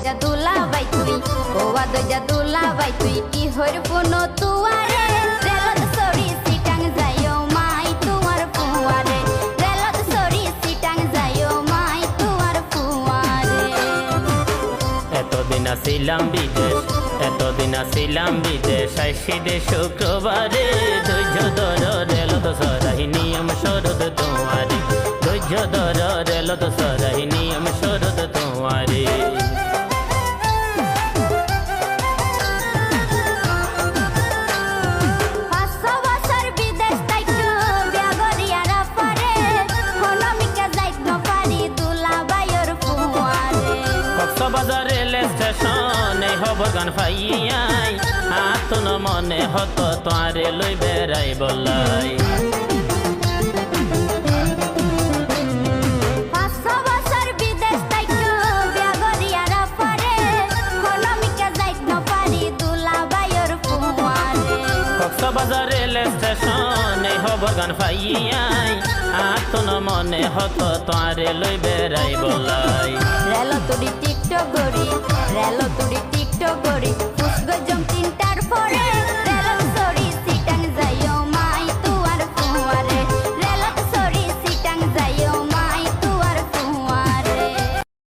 দইজা দুলা বাই তুই ওয়া দইজা দুলা বাই তুই কি হইর পুনো তুয়ারে রেলত সরি সিটাং যাইও মাই তুয়ার পুয়ারে রেলত সরি সিটাং যাইও মাই তুয়ার পুয়ারে এতদিন আসিলাম বিদেশ আইসিদে শুক্রবারে ধৈর্য ধর রেলত সরাই নিয়ম শরদ তোমারে ধৈর্য ধর রেলত সরাই নিয়ম শরদ তোমারে কক্সবাজার রেল স্টেশনে খবর গান পাইয়াই আতুন মনে হত তোয়ারে লই বেড়াই বলাই কক্সবাজার রেল স্টেশনে খবর গান পাইয়াই আতুন মনে হত তোয়ারে লই বেড়াই বলাই